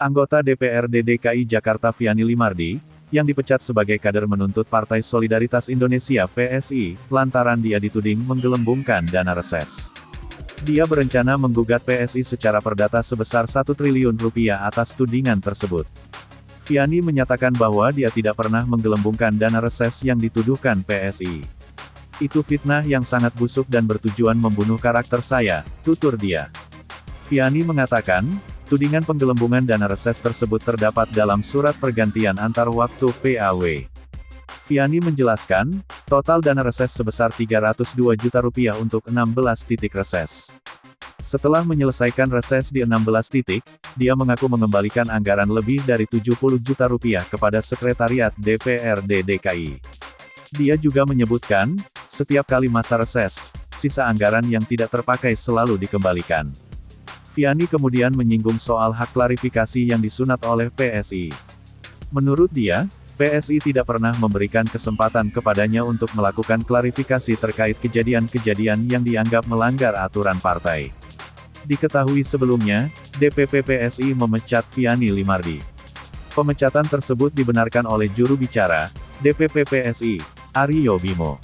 Anggota DPRD DKI Jakarta Viany Limardi, yang dipecat sebagai kader menuntut Partai Solidaritas Indonesia (PSI), lantaran dia dituding menggelembungkan dana reses. Dia berencana menggugat PSI secara perdata sebesar 1 triliun rupiah atas tudingan tersebut. Viany menyatakan bahwa dia tidak pernah menggelembungkan dana reses yang dituduhkan PSI. Itu fitnah yang sangat busuk dan bertujuan membunuh karakter saya, tutur dia. Viany mengatakan, tudingan penggelembungan dana reses tersebut terdapat dalam surat pergantian antar waktu PAW. Viany menjelaskan, total dana reses sebesar 302 juta rupiah untuk 16 titik reses. Setelah menyelesaikan reses di 16 titik, dia mengaku mengembalikan anggaran lebih dari 70 juta rupiah kepada Sekretariat DPRD DKI. Dia juga menyebutkan, setiap kali masa reses, sisa anggaran yang tidak terpakai selalu dikembalikan. Viany kemudian menyinggung soal hak klarifikasi yang disunat oleh PSI. Menurut dia, PSI tidak pernah memberikan kesempatan kepadanya untuk melakukan klarifikasi terkait kejadian-kejadian yang dianggap melanggar aturan partai. Diketahui sebelumnya, DPP PSI memecat Viany Limardi. Pemecatan tersebut dibenarkan oleh juru bicara DPP PSI, Aryo Bimo.